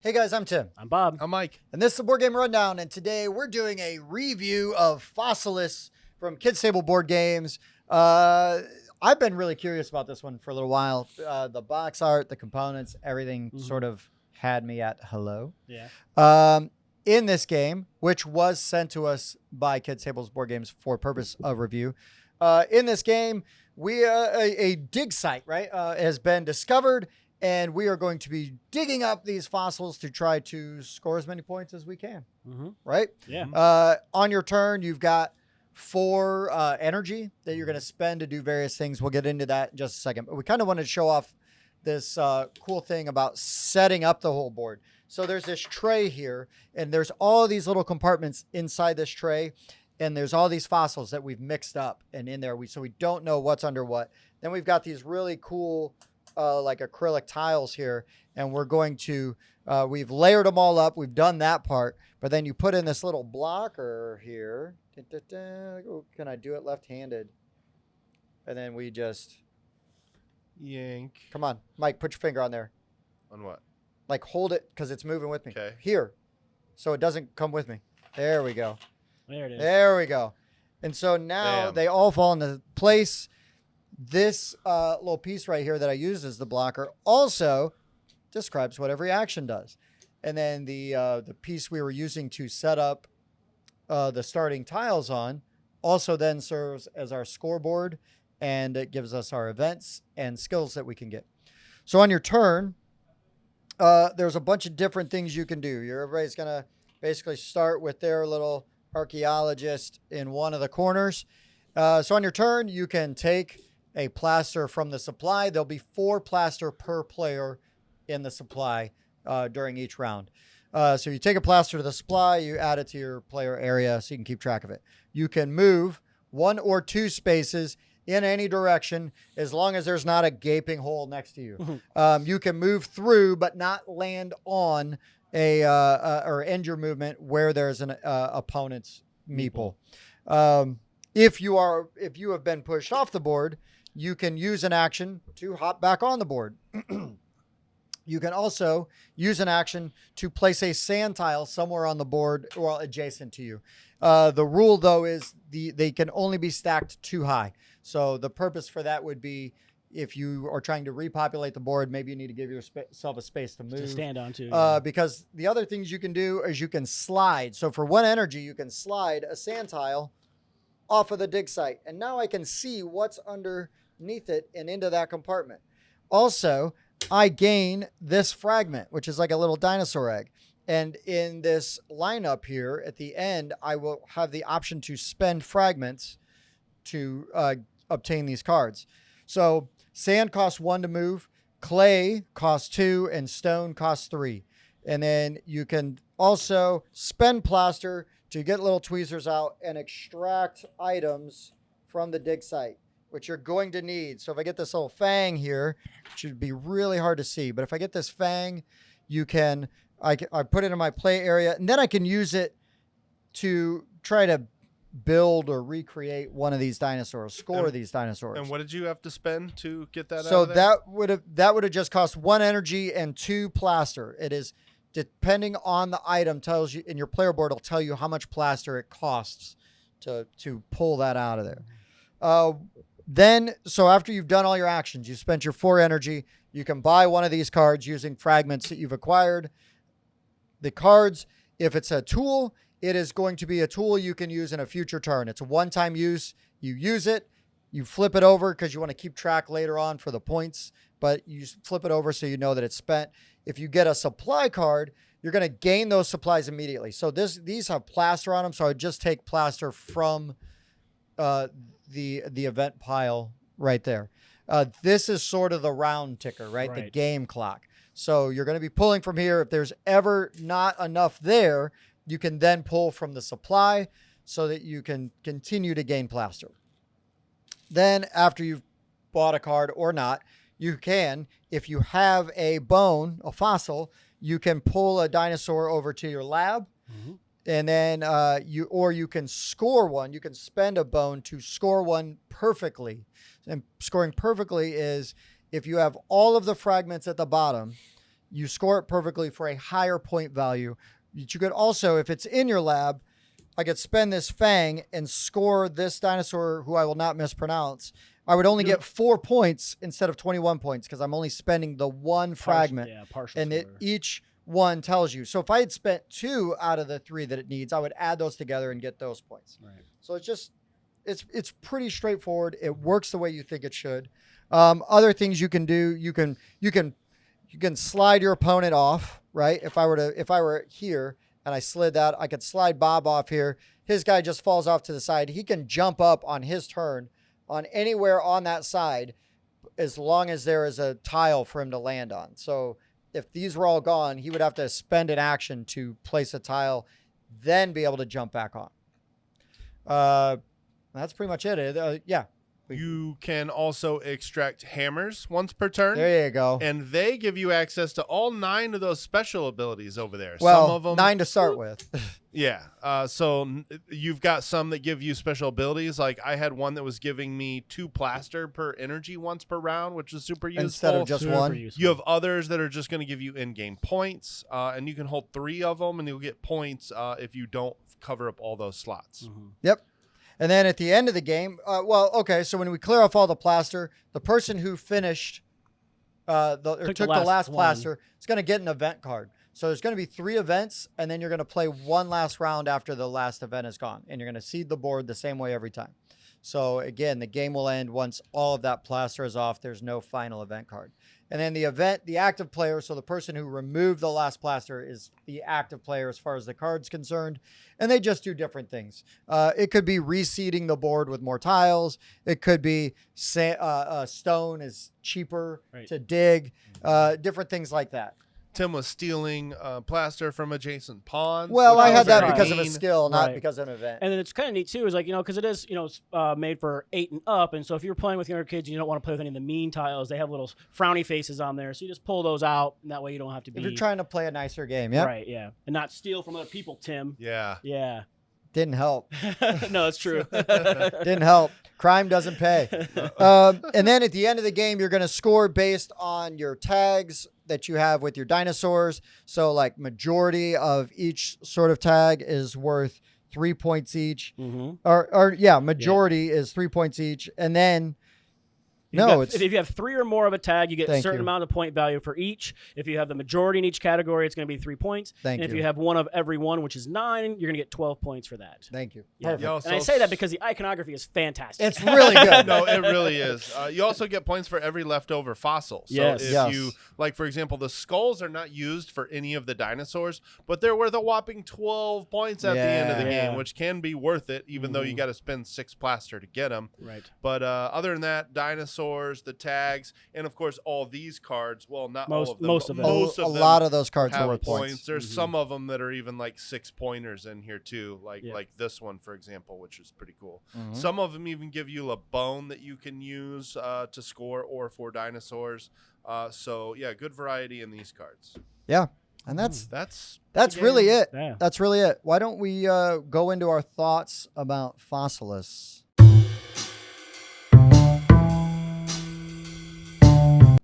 Hey guys, I'm Tim. I'm Bob. I'm Mike. And this is the Board Game Rundown, and today we're doing a review of Fossilis from Kids Table Board Games. I've been really curious about this one for a little while. The box art, the components, everything sort of had me at hello. Yeah. In this game, which was sent to us by Kids Tables Board Games for purpose of review, in this game, a dig site, right, has been discovered, and we are going to be digging up these fossils to try to score as many points as we can, right? Yeah. On your turn, you've got 4 energy that you're going to spend to do various things. We'll get into that in just a second. But we kind of wanted to show off this cool thing about setting up the whole board. So there's this tray here, and there's all these little compartments inside this tray, and there's all these fossils that we've mixed up and in there. So we don't know what's under what. Then we've got these really cool like acrylic tiles here, and we're going to we've layered them all up. We've done that part, but then you put in this little blocker here. Oh, can I do it left-handed? And then we just yank. Come on, Mike, put your finger on there. On what? Like hold it because it's moving with me. Okay. Here, so it doesn't come with me. There we go. There it is. There we go. And so now Bam. they all fall into place. This little piece right here that I used as the blocker also describes what every action does. And then the piece we were using to set up the starting tiles on also then serves as our scoreboard, and it gives us our events and skills that we can get. So on your turn, there's a bunch of different things you can do. Everybody's going to basically start with their little archaeologist in one of the corners. So on your turn, you can take a plaster from the supply. There'll be 4 plaster per player in the supply during each round. So you take a plaster to the supply, you add it to your player area so you can keep track of it. You can move 1 or 2 spaces in any direction as long as there's not a gaping hole next to you. You can move through but not land on or end your movement where there's an opponent's meeple. If you have been pushed off the board, you can use an action to hop back on the board. You can also use an action to place a sand tile somewhere on the board or adjacent to you. The rule, though, is they can only be stacked too high. So the purpose for that would be if you are trying to repopulate the board, maybe you need to give yourself a space to move. To stand on to. Because the other things you can do is you can slide. So for 1 energy, you can slide a sand tile off of the dig site. And now I can see what's underneath it and into that compartment. Also, I gain this fragment, which is like a little dinosaur egg. And in this lineup here, at the end, I will have the option to spend fragments to obtain these cards. So sand costs 1 to move, clay costs 2, and stone costs 3. And then you can also spend plaster to get little tweezers out and extract items from the dig site, which you're going to need. So if I get this little fang here, which would be really hard to see, but if I get this fang, I put it in my play area, and then I can use it to try to build or recreate one of these dinosaurs, score these dinosaurs. And what did you have to spend to get that So out of there? that would have just cost 1 energy and 2 plaster. It is depending on the item, tells you in your player board, it'll tell you how much plaster it costs to pull that out of there. Then, so after you've done all your actions, you spent your 4 energy, you can buy one of these cards using fragments that you've acquired. The cards, if it's a tool, it is going to be a tool you can use in a future turn. It's a one-time use. You use it, you flip it over because you want to keep track later on for the points, but you flip it over so you know that it's spent. If you get a supply card, you're going to gain those supplies immediately. So these have plaster on them, so I would just take plaster from the event pile right there. This is sort of the round ticker, right? The game clock. So you're going to be pulling from here. If there's ever not enough there, you can then pull from the supply so that you can continue to gain plaster. Then after you've bought a card or not, you can, if you have a bone, a fossil, you can pull a dinosaur over to your lab. And then you can score one. You can spend a bone to score one perfectly. And scoring perfectly is if you have all of the fragments at the bottom, you score it perfectly for a higher point value. You could also, if it's in your lab, I could spend this fang and score this dinosaur who I will not mispronounce. I would only get 4 points instead of 21 points because I'm only spending the one fragment. Partial and score. each one tells you. So if I had spent 2 out of the 3 that it needs, I would add those together and get those points. Right. So it's pretty straightforward. It works the way you think it should. Other things you can do, you can slide your opponent off, right? If I were here and I slid that, I could slide Bob off here. His guy just falls off to the side. He can jump up on his turn on anywhere on that side as long as there is a tile for him to land on. So if these were all gone, he would have to spend an action to place a tile, then be able to jump back on. That's pretty much it. Yeah. You can also extract hammers once per turn. There you go. And they give you access to all 9 of those special abilities over there. Well, some of them, 9 to start with. Yeah. So you've got some that give you special abilities. Like I had one that was giving me 2 plaster per energy once per round, which is super useful. Instead of just one. You have others that are just going to give you in-game points, and you can hold 3 of them, and you'll get points if you don't cover up all those slots. Mm-hmm. Yep. And then at the end of the game, so when we clear off all the plaster, the person who finished took the last plaster is going to get an event card. So there's going to be 3 events, and then you're going to play one last round after the last event is gone, and you're going to seed the board the same way every time. So again, the game will end once all of that plaster is off. There's no final event card. And then the active player, so the person who removed the last plaster is the active player as far as the card's concerned. And they just do different things. It could be reseeding the board with more tiles. It could be stone is cheaper to dig. Different things like that. Tim was stealing plaster from adjacent ponds. Well, I had that very because of a mean. skill, not because of an event. And then it's kind of neat too, is like, because it is, made for 8 and up. And so if you're playing with younger kids and you don't want to play with any of the mean tiles, they have little frowny faces on there. So you just pull those out, and that way you don't have to be. If you're trying to play a nicer game, yeah. Right, yeah. And not steal from other people, Tim. Yeah. Yeah. Didn't help. No, it's true. Didn't help. Crime doesn't pay. And then at the end of the game, you're going to score based on your tags that you have with your dinosaurs. So like majority of each sort of tag is worth 3 points each. Mm-hmm. Majority is 3 points each. And then if you have 3 or more of a tag, you get a certain you. amount of point value for each. If you have the majority in each category, it's going to be 3 points. If you have one of every one, which is 9, you're going to get 12 points for that. Thank you. Yeah. Perfect. And I say that because the iconography is fantastic. It's really good. No, it really is. You also get points for every leftover fossil. So if you, like, for example, the skulls are not used for any of the dinosaurs, but they're worth a whopping 12 points at the end of the game, which can be worth it, even though you got to spend 6 plaster to get them. Right. But other than that, dinosaurs, the tags, and of course all these cards. Well, not all of them. Most of them. A lot of those cards are have worth points. points. There's some of them that are even like 6-pointers in here too, like this one, for example, which is pretty cool. Some of them even give you a bone that you can use to score or for dinosaurs. So yeah, good variety in these cards. Yeah, and that's really it. Yeah. That's really it. Why don't we go into our thoughts about Fossilis?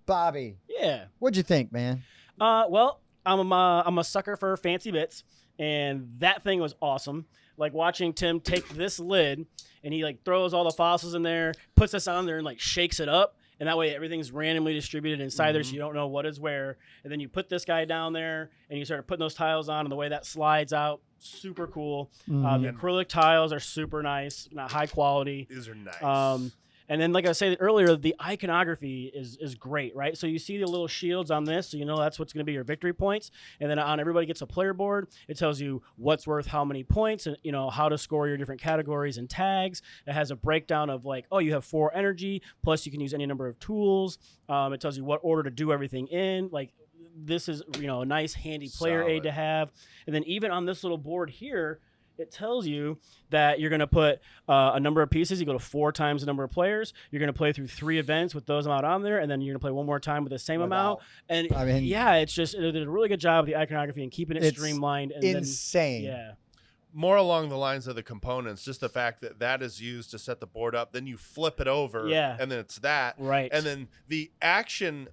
Bobby. Yeah. What'd you think, man? Well, I'm a sucker for fancy bits, and that thing was awesome. Like watching Tim take this lid and he like throws all the fossils in there, puts this on there, and like shakes it up, and that way everything's randomly distributed inside there, so you don't know what is where. And then you put this guy down there, and you start putting those tiles on, and the way that slides out, super cool. The acrylic tiles are super nice, not high quality. These are nice. And then, like I said earlier, the iconography is great, right? So you see the little shields on this, so you know that's what's going to be your victory points. And then on everybody gets a player board, it tells you what's worth how many points, and how to score your different categories and tags. It has a breakdown of like, you have 4 energy, plus you can use any number of tools. It tells you what order to do everything in. Like this is a nice handy player aid to have. And then even on this little board here, it tells you that you're going to put a number of pieces. You go to 4 times the number of players. You're going to play through 3 events with those amount on there, and then you're going to play one more time with the same amount. And I mean, it's just it did a really good job of the iconography and keeping it streamlined. And insane. more along the lines of the components, just the fact that that is used to set the board up. Then you flip it over, and then it's that. Right. And then the action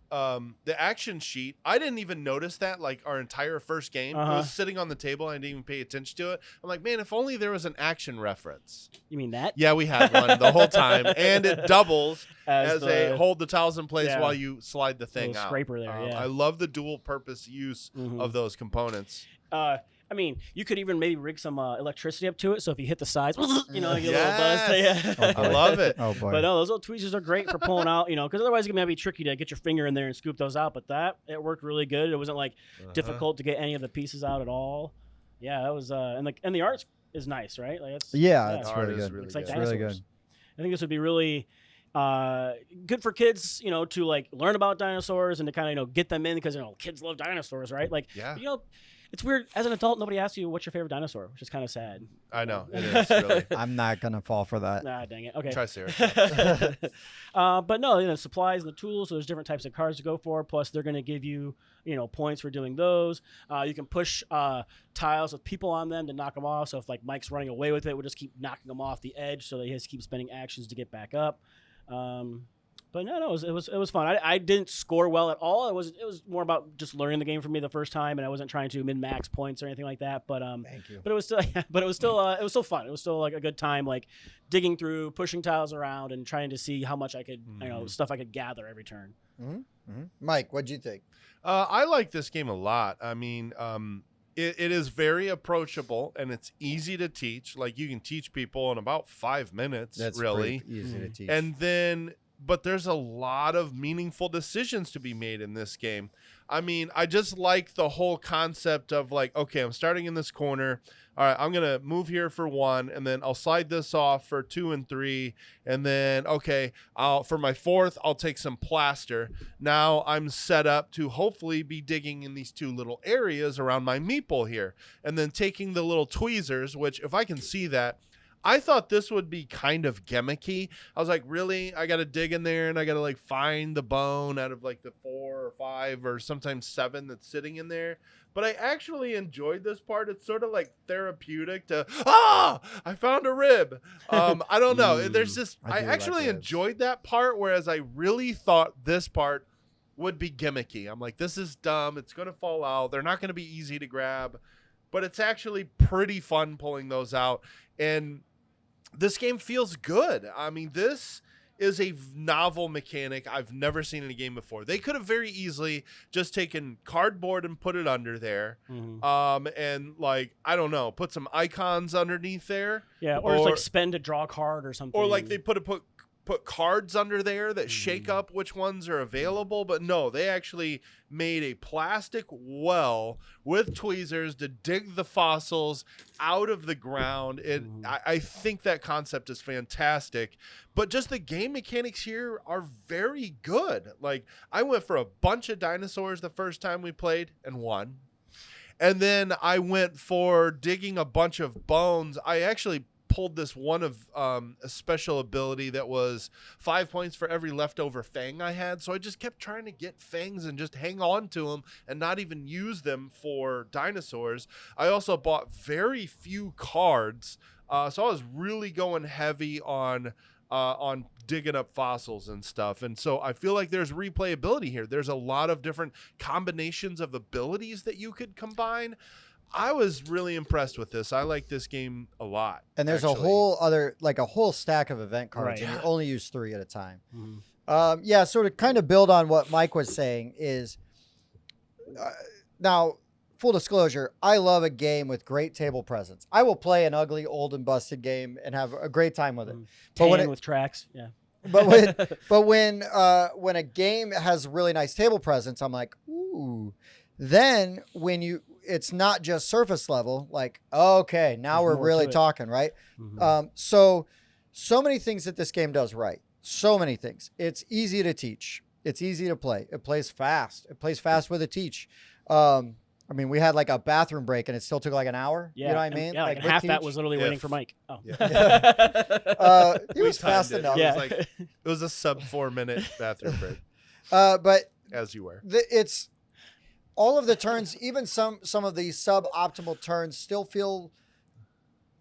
sheet, I didn't even notice that. Like our entire first game, it was sitting on the table. I didn't even pay attention to it. I'm like, man, if only there was an action reference. You mean that? Yeah, we had one the whole time, and it doubles as a hold the tiles in place while you slide the thing out. Scraper there. I love the dual purpose use of those components. I mean, you could even maybe rig some electricity up to it, so if you hit the sides, you know, you get a little buzz. Yeah. I love it. Oh boy! But no, those little tweezers are great for pulling out, you know, because otherwise it can be tricky to get your finger in there and scoop those out. But it worked really good. It wasn't like difficult to get any of the pieces out at all. Yeah, that was and the art is nice, right? Like it's it's really good. It's like really good. I think this would be really good for kids, you know, to like learn about dinosaurs and to kind of, you know, get them in because, you know, kids love dinosaurs, right? Like, you know, it's weird. As an adult, nobody asks you what's your favorite dinosaur, which is kind of sad. I know. It is, really. I'm not going to fall for that. Nah, dang it. Okay. Try serious. But no, you know, supplies and the tools, so there's different types of cards to go for. Plus, they're going to give you, you know, points for doing those. You can push tiles with people on them to knock them off. So if, like, Mike's running away with it, we'll just keep knocking them off the edge so that he has to keep spending actions to get back up. But no, it was fun. I didn't score well at all. It was more about just learning the game for me the first time, and I wasn't trying to min-max points or anything like that. But Thank you. But it was still still fun. It was still like a good time, like digging through, pushing tiles around, and trying to see how much I could, you know, stuff I could gather every turn. Mike, what'd you think? I like this game a lot. I mean, it is very approachable and it's easy to teach. Like you can teach people in about 5 minutes. That's really easy to teach. And then. But there's a lot of meaningful decisions to be made in this game. I mean, I just like the whole concept of like, okay, I'm starting in this corner. All right, I'm going to move here for 1, and then I'll slide this off for 2 and 3. And then, okay, for my 4th, I'll take some plaster. Now I'm set up to hopefully be digging in these 2 little areas around my meeple here. And then taking the little tweezers, which if I can see that, I thought this would be kind of gimmicky. I was like, really? I got to dig in there and I got to like find the bone out of like the 4 or 5 or sometimes 7 that's sitting in there. But I actually enjoyed this part. It's sort of like therapeutic to, I found a rib. I don't know. There's just, I actually enjoyed that part, whereas I really thought this part would be gimmicky. I'm like, this is dumb. It's going to fall out. They're not going to be easy to grab. But it's actually pretty fun pulling those out. And this game feels good. I mean, this is a novel mechanic I've never seen in a game before. They could have very easily just taken cardboard and put it under there. And like, I don't know, put some icons underneath there. Yeah, or it's like spend to draw a card or something. Or like they put cards under there that shake up which ones are available. But no, they actually made a plastic well with tweezers to dig the fossils out of the ground. I think that concept is fantastic. But just the game mechanics here are very good. Like, I went for a bunch of dinosaurs the first time we played and won. And then I went for digging a bunch of bones. I actually pulled this one of a special ability that was 5 points for every leftover fang I had. So I just kept trying to get fangs and just hang on to them and not even use them for dinosaurs. I also bought very few cards. So I was really going heavy on digging up fossils and stuff. And so I feel like there's replayability here. There's a lot of different combinations of abilities that you could combine. I was really impressed with this. I like this game a lot. And there's a whole stack of event cards, and you only use 3 at a time. So to kind of build on what Mike was saying is, now, full disclosure, I love a game with great table presence. I will play an ugly, old, and busted game and have a great time with it. But when with tracks, but when a game has really nice table presence, I'm like, ooh. Then when it's not just surface level, like, okay, now we're really talking, right? So many things that this game does right. So many things. It's easy to teach. It's easy to play. It plays fast. It plays fast with a teach. I mean, we had like a bathroom break and it still took like an hour. Yeah. You know what I mean? Yeah, like half that was literally waiting for Mike. Oh. Yeah. It was fast enough. Yeah. It was a sub 4 minute bathroom break. But as you were. It's all of the turns, even some of the suboptimal turns still feel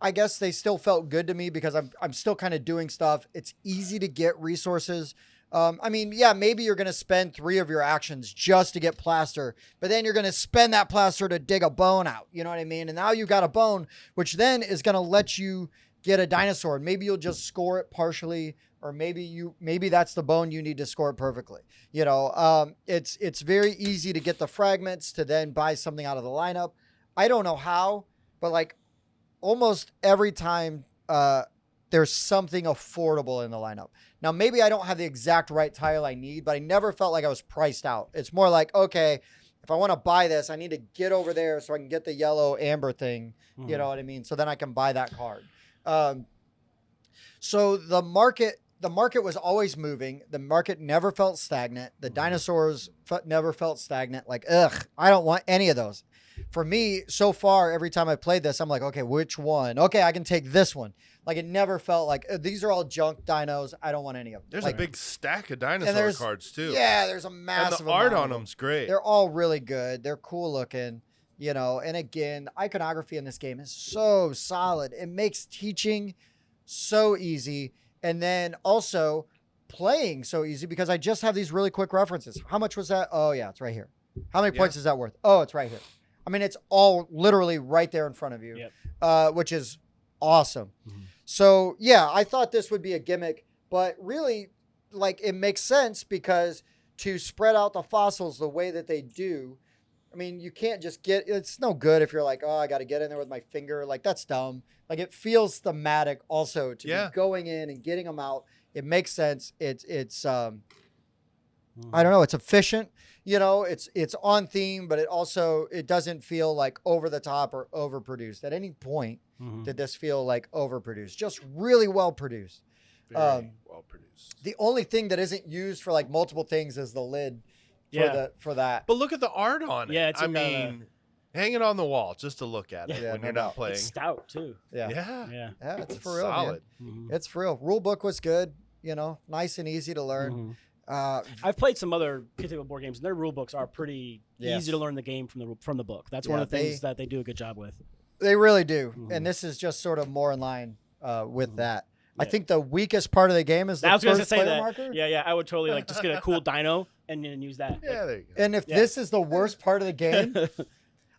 I guess they still felt good to me because I'm still kind of doing stuff. It's easy to get resources. I mean, yeah, maybe you're going to spend 3 of your actions just to get plaster, but then you're going to spend that plaster to dig a bone out. You know what I mean? And now you got a bone, which then is going to let you get a dinosaur. And maybe you'll just score it partially, or maybe that's the bone you need to score it perfectly. You know, it's very easy to get the fragments to then buy something out of the lineup. I don't know how, but like almost every time, there's something affordable in the lineup. Now, maybe I don't have the exact right tile I need, but I never felt like I was priced out. It's more like, okay, if I want to buy this, I need to get over there so I can get the yellow amber thing. You know what I mean? So then I can buy that card. So the market was always moving. The market never felt stagnant. The dinosaurs never felt stagnant. Like, ugh, I don't want any of those. For me, so far, every time I played this, I'm like, okay, which one? Okay, I can take this one. Like, it never felt like, these are all junk dinos. I don't want any of them. There's like, a big stack of dinosaur cards, too. Yeah, there's a massive And the art amount on them's great. They're all really good. They're cool looking, you know. And again, the iconography in this game is so solid. It makes teaching so easy. And then also playing so easy because I just have these really quick references. How much was that? Oh, yeah, it's right here. How many points is that worth? Oh, it's right here. I mean, it's all literally right there in front of you, which is awesome. So, yeah, I thought this would be a gimmick, but really, like, it makes sense because to spread out the fossils the way that they do, I mean, you can't just it's no good if you're like, oh, I got to get in there with my finger. Like, that's dumb. Like, it feels thematic also to be going in and getting them out. It makes sense. It's I don't know. It's efficient. You know, it's on theme, but it doesn't feel like over the top or overproduced. At any point did this feel like overproduced. Just really well produced. Very well produced. The only thing that isn't used for like multiple things is the lid for that. But look at the art on it. Yeah, it's hang it on the wall just to look at it when you're not playing. It's stout too. Yeah, it's for real. Solid. It's for real. Rule book was good. You know, nice and easy to learn. I've played some other kids table board games, and their rule books are pretty easy to learn the game from the book. That's one of the things that they do a good job with. They really do, and this is just sort of more in line with that. I think the weakest part of the game is the first player marker. Yeah, I would totally like just get a cool dino and then use that. Yeah, there you go. And if this is the worst part of the game,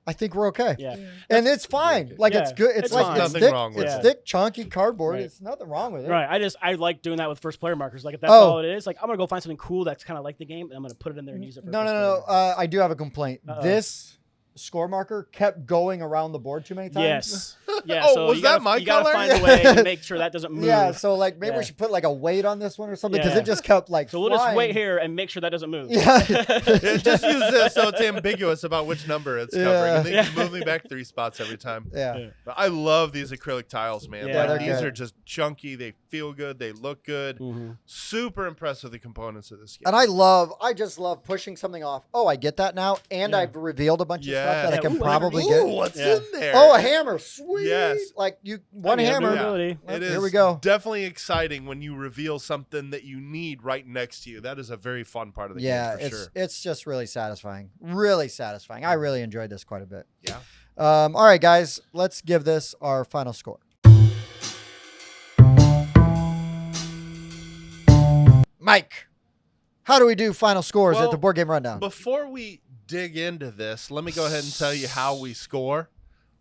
I think we're okay. Yeah, and it's fine. Like it's good. It's like nothing thick, wrong with it's it. thick, chunky cardboard. It's nothing wrong with it. Right. I like doing that with first player markers. Like if that's all it is, like I'm gonna go find something cool that's kind of like the game, and I'm gonna put it in there and use it. No. I do have a complaint. This score marker kept going around the board too many times. Yes. Yeah. Oh, so was that my color? You gotta find a way to make sure that doesn't move. Yeah. So like maybe we should put like a weight on this one or something because it just kept like. So we'll just wait here and make sure that doesn't move. Yeah. Just use this so it's ambiguous about which number it's covering. And then you can move me back 3 spots every time. Yeah. But I love these acrylic tiles, man. Yeah, Like, they're these good. are just chunky. They feel good. They look good. Super impressed with the components of this game. And I just love pushing something off. Oh, I get that now, and I've revealed a bunch of stuff that I can probably get. What's in there? Oh, a hammer, sweet! Yes. Like one hammer. ability. It is Here we go. definitely exciting when you reveal something that you need right next to you. That is a very fun part of the game for sure. It's just really satisfying. Really satisfying. I really enjoyed this quite a bit. Yeah. All right, guys, let's give this our final score. Mike, how do we do final scores at the Board Game Rundown? Before we dig into this, let me go ahead and tell you how we score.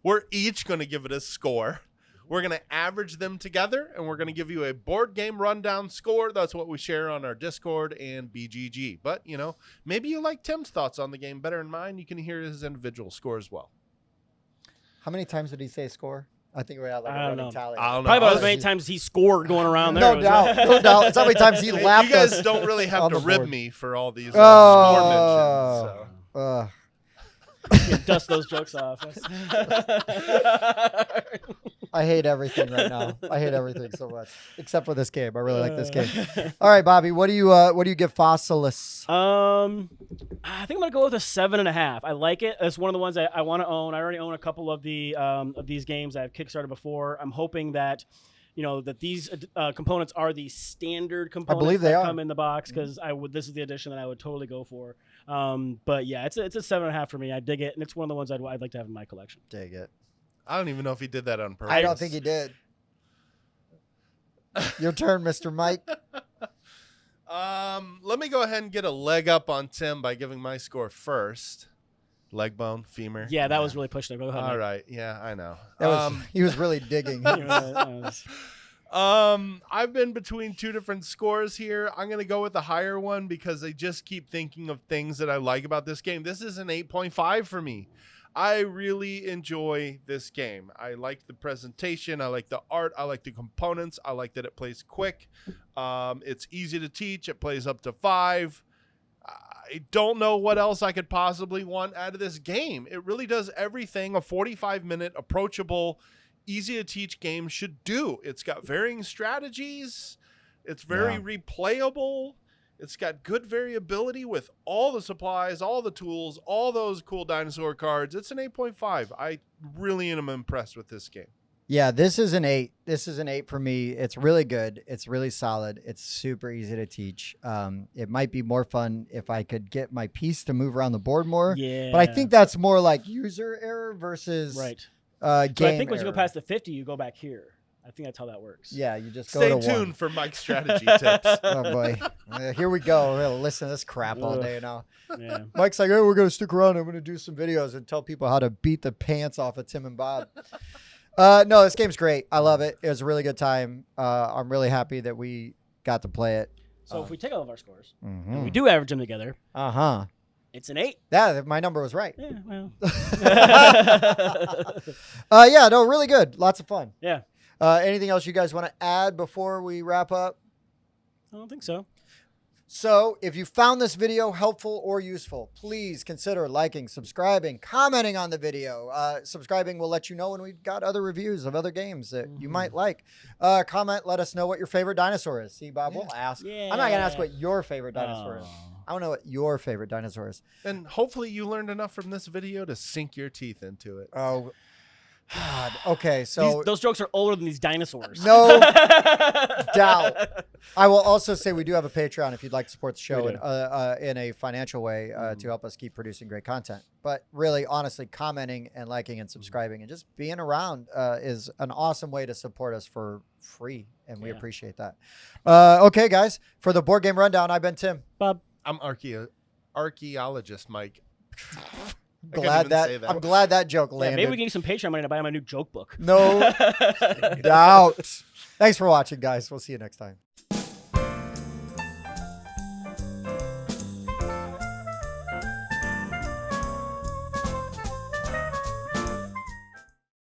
We're each going to give it a score. We're going to average them together, and we're going to give you a Board Game Rundown score. That's what we share on our Discord and BGG. But, you know, maybe you like Tim's thoughts on the game better than mine. You can hear his individual score as well. How many times did he say score? I think we had like I a don't running know. tally. I don't know. Probably about as many times he scored going around there. No doubt. No doubt. It's how many times he laughed You guys us don't really have on to the rib board. me for all these Oh. score mentions. So. You can dust those jokes off. I hate everything right now. I hate everything so much, except for this game. I really like this game. All right, Bobby, what do you give Fossilis? I think I'm gonna go with a 7.5. I like it. It's one of the ones I want to own. I already own a couple of these games I've kickstarted before. I'm hoping that that these components are the standard components that come in the box because this is the edition that I would totally go for. But yeah, it's a 7.5 for me. I dig it, and it's one of the ones I'd like to have in my collection. Dig it. I don't even know if he did that on purpose. I don't think he did. Your turn, Mr. Mike. Let me go ahead and get a leg up on Tim by giving my score first. Leg bone, femur. Yeah, that was really pushing it. Go ahead. All right. Yeah, I know. He was really digging. I've been between two different scores here. I'm going to go with the higher one because I just keep thinking of things that I like about this game. This is an 8.5 for me. I really enjoy this game. I like the presentation. I like the art. I like the components. I like that it plays quick. It's easy to teach. It plays up to 5. I don't know what else I could possibly want out of this game. It really does everything a 45-minute approachable, easy to teach game should do. It's got varying strategies. It's very replayable. It's got good variability with all the supplies, all the tools, all those cool dinosaur cards. It's an 8.5. I really am impressed with this game. Yeah, this is an 8. This is an 8 for me. It's really good. It's really solid. It's super easy to teach. It might be more fun if I could get my piece to move around the board more. Yeah. But I think that's more like user error versus right. Game So I think once you error. go past the 50, you go back here. I think that's how that works. Yeah, you just go Stay to tuned 1. for Mike's strategy tips. Oh, boy. Here we go. We're going to listen to this crap all day now. Yeah. Mike's like, hey, we're going to stick around. I'm going to do some videos and tell people how to beat the pants off of Tim and Bob. No, this game's great. I love it. It was a really good time. I'm really happy that we got to play it. So if we take all of our scores, Mm-hmm. and we do average them together, it's an 8. Yeah, my number was right. Yeah, well. Yeah, no, really good. Lots of fun. Yeah. Anything else you guys want to add before we wrap up? I don't think so. So if you found this video helpful or useful, please consider liking, subscribing, commenting on the video. Subscribing will let you know when we've got other reviews of other games that you might like. Comment, let us know what your favorite dinosaur is. See, Bob, we'll ask. Yeah. I'm not going to ask what your favorite dinosaur is. I want to know what your favorite dinosaur is. And hopefully you learned enough from this video to sink your teeth into it. Oh, God. Okay, so Those jokes are older than these dinosaurs. no doubt. I will also say we do have a Patreon if you'd like to support the show in a financial way to help us keep producing great content. But really, honestly, commenting and liking and subscribing and just being around is an awesome way to support us for free, and we appreciate that. Okay, guys, for the Board Game Rundown, I've been Tim. Bob. I'm archaeologist Mike. I'm glad that joke landed. Yeah, maybe we can get some Patreon money to buy him a new joke book. No doubt. Thanks for watching, guys. We'll see you next time.